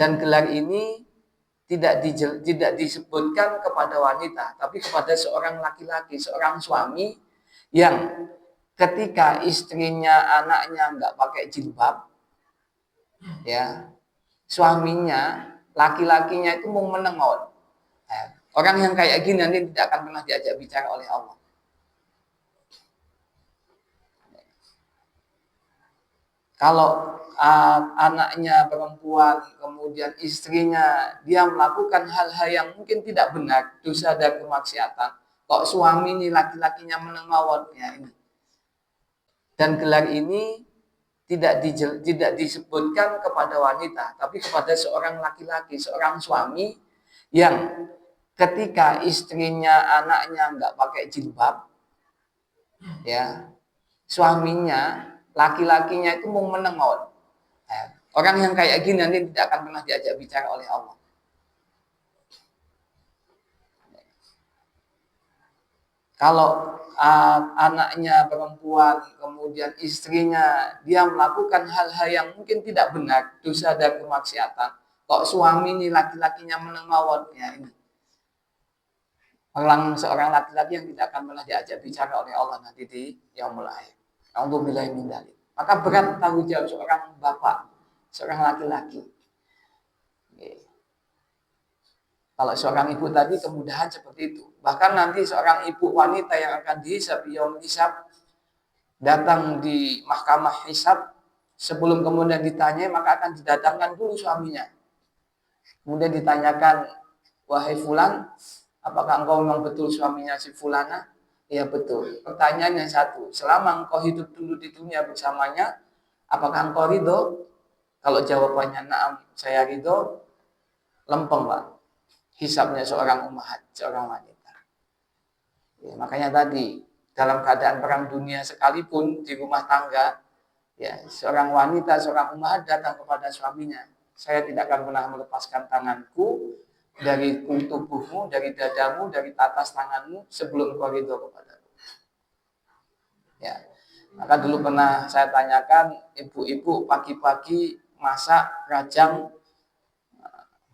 Dan gelar ini tidak disebutkan kepada wanita, tapi kepada seorang laki-laki, seorang suami yang ketika istrinya, anaknya nggak pakai jilbab, ya, suaminya, laki-lakinya itu mau menengok. Orang yang kayak gini nanti tidak akan pernah diajak bicara oleh Allah. Kalau anaknya perempuan, kemudian istrinya, dia melakukan hal-hal yang mungkin tidak benar, dosa dan kemaksiatan, kok suami ini laki-lakinya menengawatnya ini. Dan gelar ini tidak disebutkan kepada wanita, tapi kepada seorang laki-laki, seorang suami yang ketika istrinya, anaknya nggak pakai jilbab, ya, suaminya, laki-lakinya itu mau menengok. Orang yang kayak gini nanti tidak akan pernah diajak bicara oleh Allah. Kalau anaknya perempuan, kemudian istrinya, dia melakukan hal-hal yang mungkin tidak benar, dosa dan kemaksiatan, kok suami ini laki-lakinya menengawatnya ini. Seorang laki-laki yang tidak akan pernah diajak bicara oleh Allah nanti di yaumul akhir. Alhamdulillah min dzalik. Maka berat tanggung jawab seorang bapak, seorang laki-laki. Kalau seorang ibu tadi kemudahan seperti itu. Bahkan nanti seorang ibu wanita yang akan dihisab, yaumul hisab, datang di mahkamah hisab, sebelum kemudian ditanya, maka akan didatangkan dulu suaminya. Kemudian ditanyakan, wahai fulan, apakah engkau memang betul suaminya si fulana? Ya betul. Pertanyaannya satu, selama engkau hidup dulu di dunia bersamanya, apakah engkau ridho? Kalau jawabannya na'am, saya ridho, lempeng Pak. Hisabnya seorang ummahat, seorang wanita. Ya, makanya tadi, dalam keadaan perang dunia sekalipun, di rumah tangga, ya, seorang wanita, seorang ummahat datang kepada suaminya. Saya tidak akan pernah melepaskan tanganku dari tubuhmu, dari dadamu, dari atas tanganmu sebelum kau ridho kepadaku. Ya, maka dulu pernah saya tanyakan, ibu-ibu pagi-pagi masak rajang,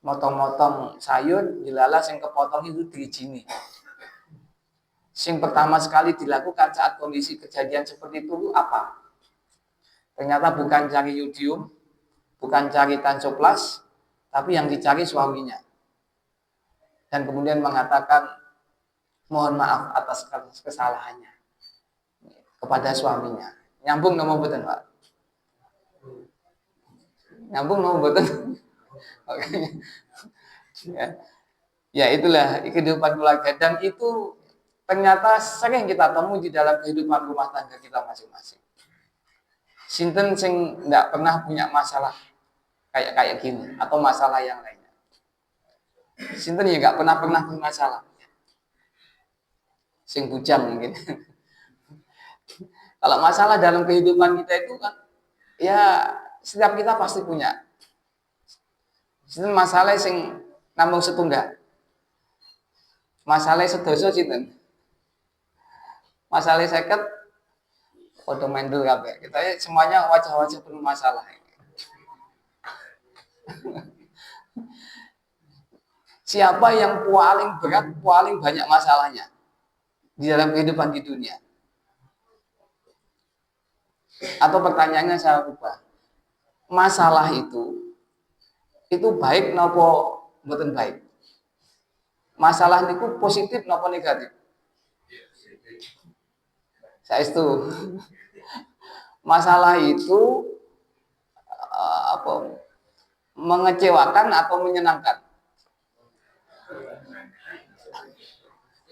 motong-motong sayur, dilala sing kepotong itu dirijini. Sing pertama sekali dilakukan saat kondisi kejadian seperti itu apa? Ternyata bukan cari yodium, bukan cari tancoplas, tapi yang dicari suaminya. Dan kemudian mengatakan mohon maaf atas kesalahannya kepada suaminya. Nyambung nomor betul Pak? Nyambung nomor betul? Oke. Ya itulah kehidupan keluarga, dan itu ternyata sering kita temui di dalam kehidupan rumah tangga kita masing-masing. Sinten sing nggak pernah punya masalah kayak gini atau masalah yang lainnya. Sinten ya nggak pernah punya masalah. Sing bujang mungkin. Kalau masalah dalam kehidupan kita itu kan, ya setiap kita pasti punya. Sinten masalah sing namung setunggal. Masalah sedoso sinten. Masalah seket foto mendul kabeh. Kita semuanya wajah-wajah penuh masalah. Siapa yang paling berat, paling banyak masalahnya di dalam kehidupan di dunia? Atau pertanyaannya saya ubah. Masalah itu baik nopo mboten baik? Masalah niku positif nopo negatif? Saya itu. Masalah itu mengecewakan atau menyenangkan?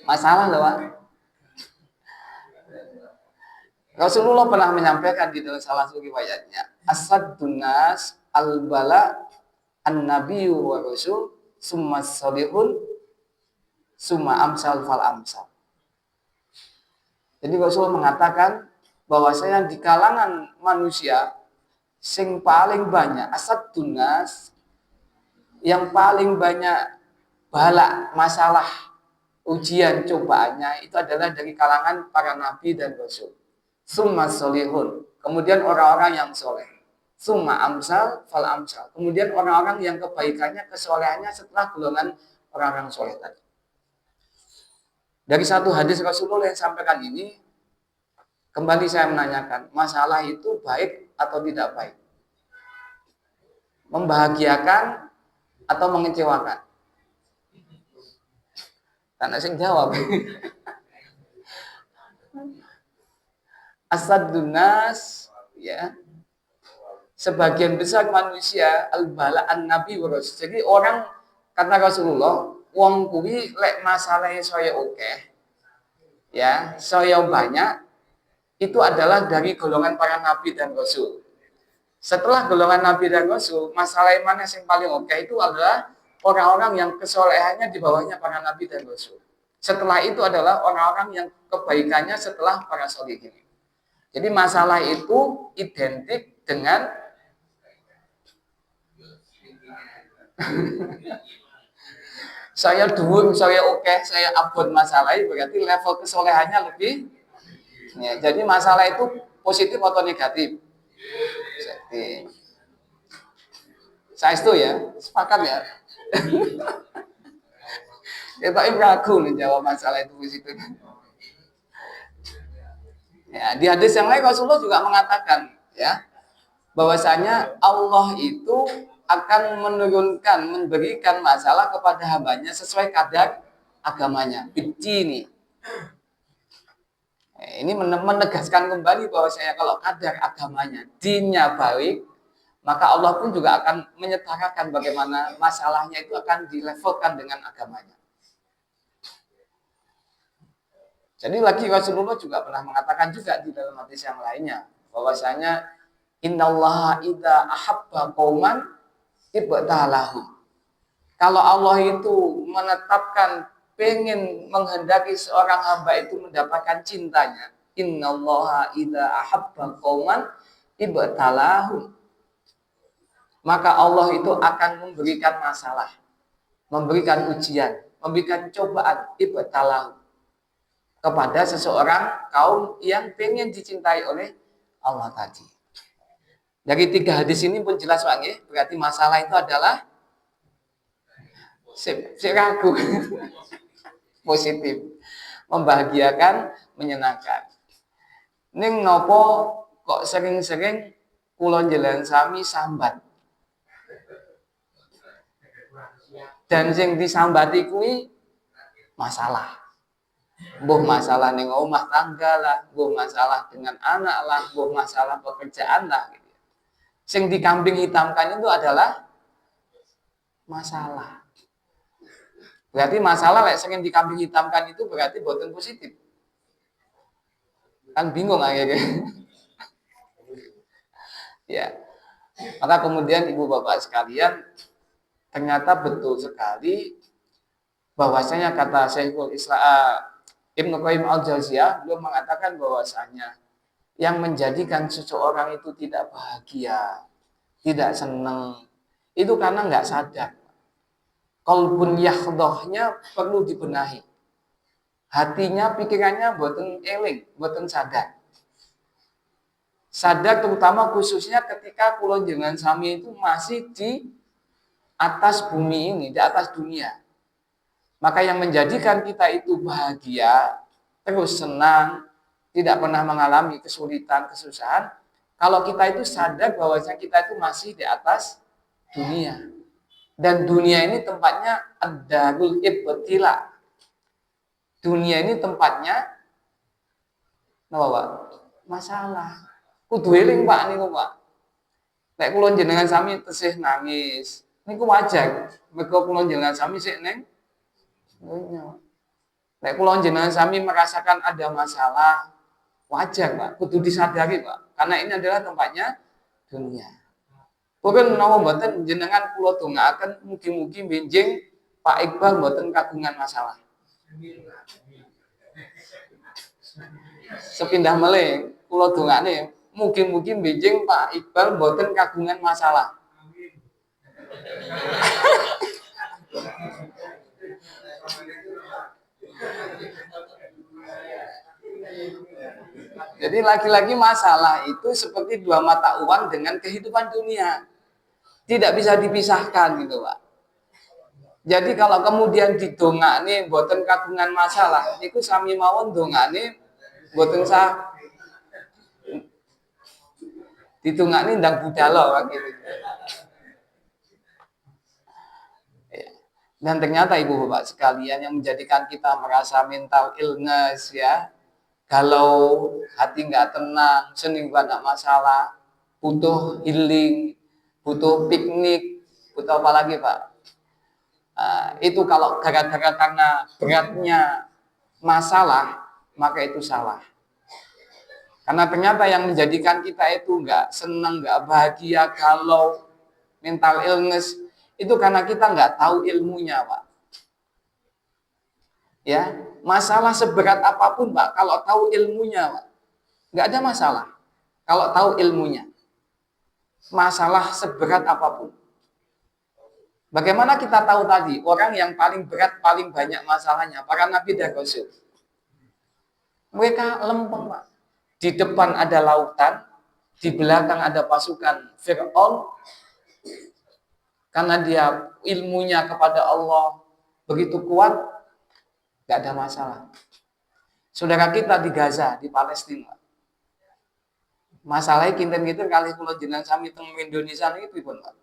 Masalah loh Pak. Rasulullah pernah menyampaikan di dalam salah satu riwayatnya, asaddun nas al-bala an-nabiyyu wa rasul summa salihun summa amsal fal amsal. Jadi Rasul mengatakan bahwasanya di kalangan manusia sing paling banyak asaddun nas, yang paling banyak bala masalah ujian cobaannya itu adalah dari kalangan para nabi dan rasul. Summa solihun, kemudian orang-orang yang soleh. summa amsal fal amsal. Kemudian orang-orang yang kebaikannya, kesolehannya setelah golongan orang-orang soleh tadi. Dari satu hadis Rasulullah yang sampaikan ini, kembali saya menanyakan, masalah itu baik atau tidak baik? Membahagiakan atau mengecewakan? Karena saya jawab. Asadun nas, ya, sebagian besar manusia al-bala'an nabi wa rasul. Jadi orang, kata Rasulullah, wong kuwi lek masalahnya saya oke, ya, saya banyak, itu adalah dari golongan para nabi dan rasul. Setelah golongan nabi dan rasul, masalah mana yang paling oke itu adalah orang-orang yang kesolehannya di bawahnya para nabi dan rasul. Setelah itu adalah orang-orang yang kebaikannya setelah para sholihin. Jadi masalah itu identik dengan saya dhuwur, saya oke, saya abot masalah, berarti level kesolehannya lebih. Ya, jadi masalah itu positif atau negatif? Positif. Saya itu ya, sepakat ya. Ya, tapi ragu nih jawab masalah itu positif. Ya, di hadis yang lain Rasulullah juga mengatakan, ya, bahwasanya Allah itu akan menurunkan, memberikan masalah kepada hambanya sesuai kadar agamanya. Bidini. Ini menegaskan kembali bahwasanya kalau kadar agamanya, dinnya baik, maka Allah pun juga akan menyetarakan bagaimana masalahnya itu akan dilevelkan dengan agamanya. Jadi lagi Rasulullah juga pernah mengatakan juga di dalam hadis yang lainnya bahwasanya innallaha idza ahabba qauman ibtalahu. Kalau Allah itu menetapkan pengen menghendaki seorang hamba itu mendapatkan cintanya, innallaha idza ahabba qauman ibtalahu. Maka Allah itu akan memberikan masalah, memberikan ujian, memberikan cobaan ibtalahu kepada seseorang kaum yang pengen dicintai oleh Allah tadi. Dari 3 hadis ini pun jelas Pak, ya? Berarti masalah itu adalah ragu. Positif, membahagiakan, menyenangkan. Ning nopo kok sering-sering kula njelan sami sambat. Dan sing disambati kuwi masalah. Mbuh masalah ning omah tangga lah, mbuh masalah dengan anak lah, mbuh masalah pekerjaan lah gitu. Sing dikambing hitamkan itu adalah masalah. Berarti masalah lek sing dikambing hitamkan itu berarti boten positif. Kan bingung akhirnya. Ya. Maka kemudian Ibu Bapak sekalian, ternyata betul sekali bahwasanya kata Syekhul Islam Ibnu Qayyim al-Jauziyah belum mengatakan bahwasanya yang menjadikan seseorang itu tidak bahagia, tidak senang, itu karena nggak sadar. Qalbun yakhdhahnya perlu dibenahi. Hatinya, pikirannya boten eling, boten sadar. Sadar terutama khususnya ketika kula jenengan sami itu masih di atas bumi ini, di atas dunia. Maka yang menjadikan kita itu bahagia, terus senang, tidak pernah mengalami kesulitan, kesusahan, kalau kita itu sadar bahwasanya kita itu masih di atas dunia. Dan dunia ini tempatnya ad-darul ibtila. Dunia ini tempatnya masalah. Kudu eling Pak niku Pak. Nek kula jenengan sami tesih nangis, niku wajar. Mergo kula jenengan sami sik neng dunia. Nek kula jenengan sami merasakan ada masalah, wajar Pak, kudu disadari Pak, karena ini adalah tempatnya dunia. Pun menawa mboten jenengan kula dongaaken mugi-mugi benjing Pak Iqbal mboten kagungan masalah. Sepindah melih kula dongane mugi-mugi benjing Pak Iqbal mboten kagungan masalah. Jadi lagi-lagi masalah itu seperti dua mata uang dengan kehidupan dunia. Tidak bisa dipisahkan gitu Pak. Jadi kalau kemudian didongakne boten kagungan masalah, itu sami mawon dongakne boten sah ditungakne ndang budala gitu. Dan ternyata Ibu Bapak sekalian yang menjadikan kita merasa mental illness ya, galau, hati nggak tenang, seni nggak masalah, butuh healing, butuh piknik, butuh apa lagi Pak? Itu kalau gara-gara karena beratnya masalah, maka itu salah. Karena ternyata yang menjadikan kita itu nggak senang, nggak bahagia, galau, mental illness, itu karena kita nggak tahu ilmunya, Pak. Ya, masalah seberat apapun, Pak, kalau tahu ilmunya, Pak, nggak ada masalah. Kalau tahu ilmunya, masalah seberat apapun. Bagaimana kita tahu tadi orang yang paling berat, paling banyak masalahnya, para nabi dan rasul. Mereka lempeng, Pak. Di depan ada lautan, di belakang ada pasukan Fir'aun. Karena dia ilmunya kepada Allah begitu kuat, gak ada masalah. Saudara kita di Gaza, di Palestina, masalahnya kinten-kinten kali kalau jenengan sami teng Indonesia itu pun, Pak.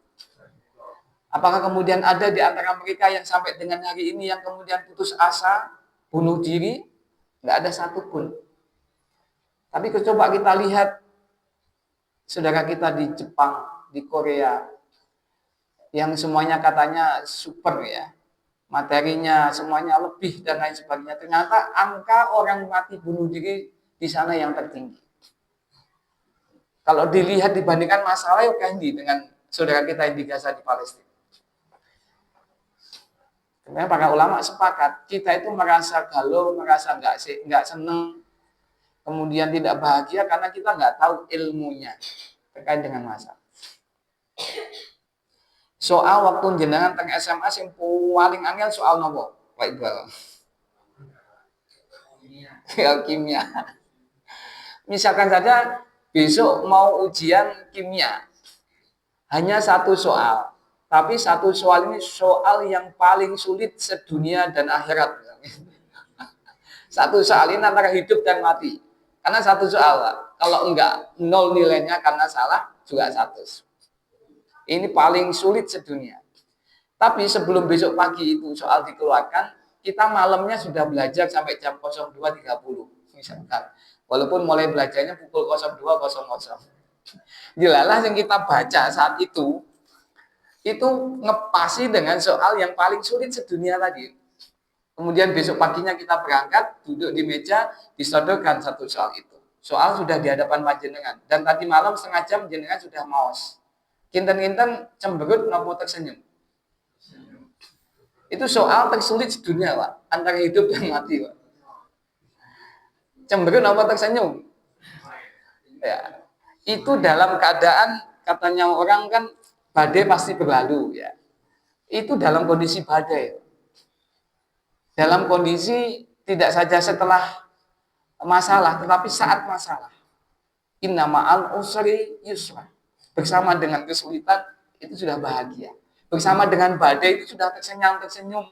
Apakah kemudian ada di antara mereka yang sampai dengan hari ini yang kemudian putus asa, bunuh diri? Nggak ada satupun. Tapi coba kita lihat saudara kita di Jepang, di Korea, yang semuanya katanya super ya, materinya semuanya lebih dan lain sebagainya. Ternyata angka orang mati bunuh diri di sana yang tertinggi. Kalau dilihat dibandingkan masalah yang kandi dengan saudara kita yang di Gaza di Palestina. Karena para ulama sepakat, kita itu merasa galau, merasa nggak seneng, kemudian tidak bahagia karena kita nggak tahu ilmunya terkait dengan masalah. Soal waktu jenengan teng SMA yang paling angel soal nopo, Pak Iqbal? Kimia. Misalkan saja besok mau ujian kimia, hanya satu soal. Tapi satu soal ini soal yang paling sulit sedunia dan akhirat. Satu soal ini antara hidup dan mati. Karena satu soal, kalau enggak nol nilainya karena salah, juga 100. Ini paling sulit sedunia. Tapi sebelum besok pagi itu soal dikeluarkan, kita malamnya sudah belajar sampai jam 02.30. Misalkan. Walaupun mulai belajarnya pukul 02.00. Dilalah yang kita baca saat itu ngepasi dengan soal yang paling sulit sedunia tadi. Kemudian besok paginya kita berangkat, duduk di meja, disodorkan satu soal itu. Soal sudah di hadapan panjenengan. Dan tadi malam setengah jam jenengan sudah maos. Kinten-kinten cemberut nopo tersenyum. Itu soal tersulit sedunia, Pak. Antara hidup dan mati, Pak. Cemberut nopo tersenyum. Ya. Itu dalam keadaan katanya orang kan badai pasti berlalu ya. Itu dalam kondisi badai. Dalam kondisi tidak saja setelah masalah, tetapi saat masalah. Inna ma'al usri yusra. Bersama dengan kesulitan itu sudah bahagia. Bersama dengan badai itu sudah tersenyum.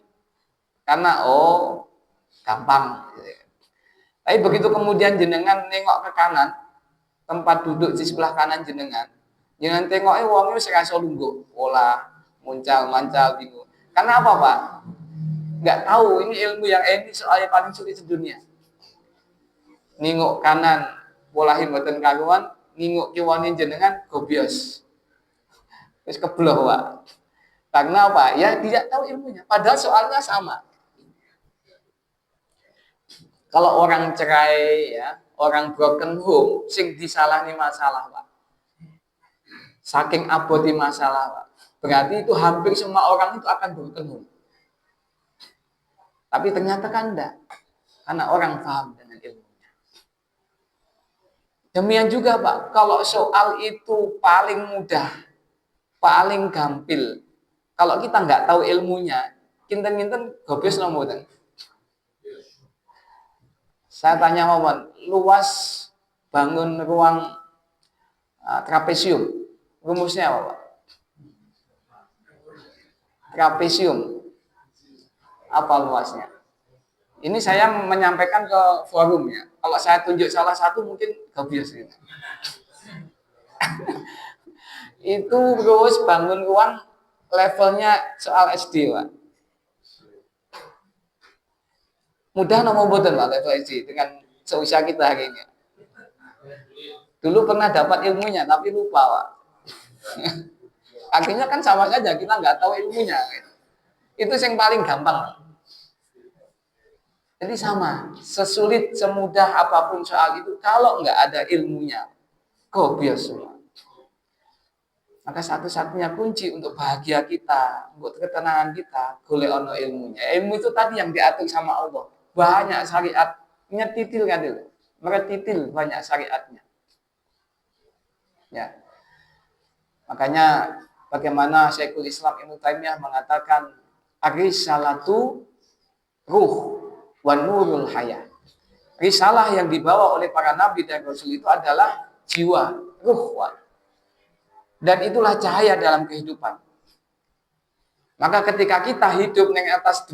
Karena gampang. Tapi begitu kemudian jenengan nengok ke kanan, tempat duduk di sebelah kanan jenengan tengoknya wong itu serasa lungguh, pola, mancal, bingung. Karena apa, Pak? Nggak tahu, ini ilmu yang ini soalnya paling sulit sedunia. Nengok kanan, pola himbatan karuan, nengok kiwanin jenengan, gobios. Terus kebelah, Pak. Karena apa? Ya tidak tahu ilmunya. Padahal soalnya sama. Kalau orang cerai, ya, orang broken home, sing disalahni masalah, Pak. Saking aboti masalah, Pak. Berarti itu hampir semua orang itu akan broken home. Tapi ternyata kan enggak. Karena orang paham dengan ilmunya. Demikian juga, Pak, kalau soal itu paling mudah, paling gampil. Kalau kita nggak tahu ilmunya, kinten-kinten gobios nomor. Saya tanya Muhammad, luas bangun ruang trapesium. Rumusnya apa, Pak? Trapesium. Apa luasnya? Ini saya menyampaikan ke forum ya. Kalau saya tunjuk salah satu mungkin gobios gitu. Itu terus bangun ruang levelnya soal SD, Pak. Mudah nomor boten Pak level SD dengan seusia kita hari ini. Dulu pernah dapat ilmunya tapi lupa, Pak. Akhirnya kan sama saja, kita nggak tahu ilmunya. Itu yang paling gampang. Jadi sama, sesulit semudah apapun soal itu, kalau nggak ada ilmunya, gobios semua. Maka satu-satunya kunci untuk bahagia kita, untuk ketenangan kita, golek ono ilmunya. Ilmu itu tadi yang diatur sama Allah. Banyak syariatnya, titil kan itu. Meretitil banyak syariatnya. Ya. Makanya bagaimana Syekhul Islam Ibnu Taimiyah mengatakan ar-risalatu ruh wan nurul hayah. Risalah yang dibawa oleh para nabi dan rasul itu adalah jiwa, ruh, dan itulah cahaya dalam kehidupan. Maka ketika kita hidup di atas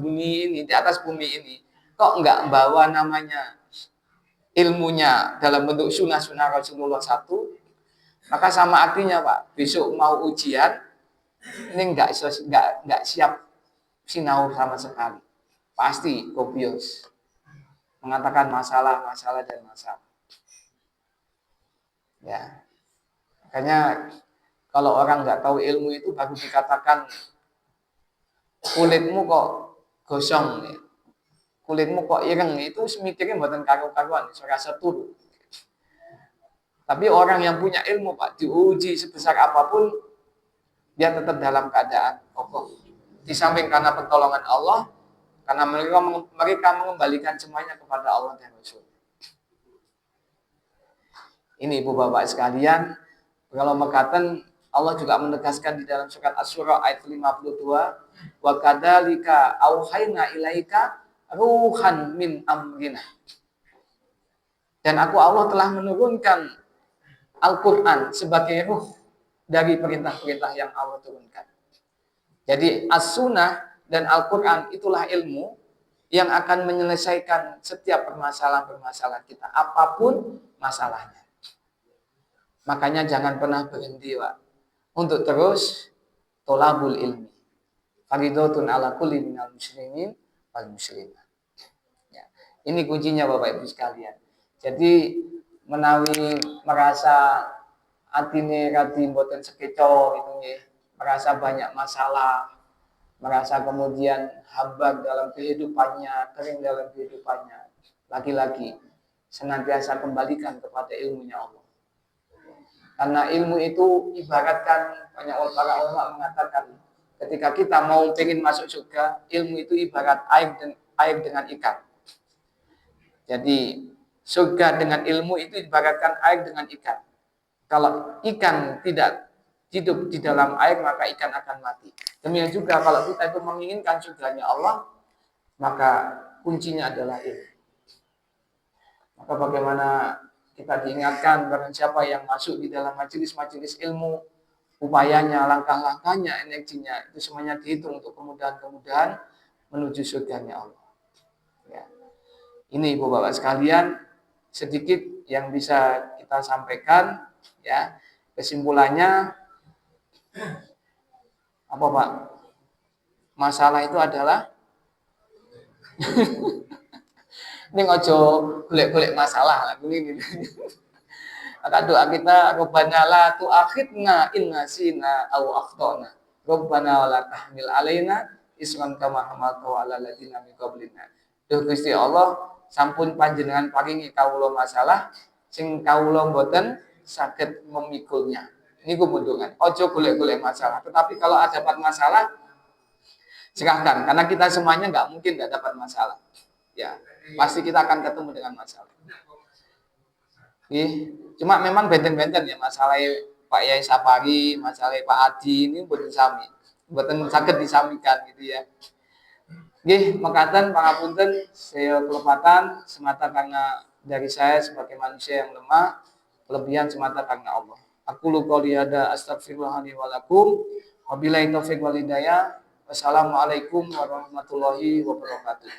bumi ini, kok enggak bawa namanya ilmunya dalam bentuk sunnah-sunnah Rasulullah satu, maka sama artinya Pak, besok mau ujian ini enggak siap sinau sama sekali. Pasti kopius. Mengatakan masalah dan masalah. Ya. Makanya kalau orang nggak tahu ilmu itu baru dikatakan kulitmu kok gosong, kulitmu kok ireng, itu mikirnya buatan karu-karuan, serasa turu. Tapi orang yang punya ilmu Pak, diuji sebesar apapun, dia tetap dalam keadaan kokoh. Di samping karena pertolongan Allah, karena mereka mengembalikan semuanya kepada Allah dan Rasul. Ini Ibu Bapak sekalian, kalau mengatakan Allah juga menegaskan di dalam surat Asy-Syura ayat 52, wa kadzalika auhayna ilaika ruhan min amrina. Dan Allah telah menurunkan Al-Qur'an sebagai ruh dari perintah-perintah yang Allah turunkan. Jadi As-Sunnah dan Al-Qur'an itulah ilmu yang akan menyelesaikan setiap permasalahan-permasalahan kita, apapun masalahnya. Makanya jangan pernah berhenti, Pak, untuk terus tolabul ilmi. Fardhatun ala kulli minal muslimin wal muslimat. Ya. Ini kuncinya Bapak Ibu sekalian. Jadi menawi merasa atine radi mboten sekeco itu nggih, merasa banyak masalah, merasa kemudian hambar dalam kehidupannya, kering dalam kehidupannya. Lagi-lagi senantiasa kembalikan kepada ilmunya Allah. Karena ilmu itu ibaratkan, banyak para ulama mengatakan, ketika kita mau ingin masuk surga, ilmu itu ibarat air dengan ikan. Jadi surga dengan ilmu itu ibaratkan air dengan ikan. Kalau ikan tidak hidup di dalam air, maka ikan akan mati. Demikian juga kalau kita itu menginginkan surganya Allah, maka kuncinya adalah ilmu. Maka bagaimana kita diingatkan barang siapa yang masuk di dalam majelis-majelis ilmu, upayanya, langkah-langkahnya, energinya, itu semuanya dihitung untuk kemudahan-kemudahan menuju surganya Allah. Ya. Ini Ibu Bapak sekalian, sedikit yang bisa kita sampaikan. Ya, kesimpulannya apa Pak? Masalah itu adalah ini ngojo golek-golek masalah lah ini. Maka doa kita, Rabbana la tu'akhidna in nasina aw akhtana. Rabbana wa la tahmil alaina isran kama hamaltahu ala alladziina min qablina. Duh Gusti Allah, sampun panjenengan paringi kawula masalah sing kawula mboten saged memikulnya. Niku mundungan. Ojo golek-golek masalah. Tetapi kalau ada dapat masalah, silahkan. Karena kita semuanya nggak mungkin nggak dapat masalah. Ya, pasti kita akan ketemu dengan masalah. Cuma memang benten-benten ya masalah Pak Yai Sapari, masalah Pak Adi ini buatan sami, buatan sakit disamikan gitu ya. Nggih, mekaten pangapunten saya kelepatan semata karena dari saya sebagai manusia yang lemah, kelebihan semata karena Allah. Aku qouli hada astaghfirullah li wa lakum. Wabillahi taufiq wal hidayah. Wassalamualaikum warahmatullahi wabarakatuh.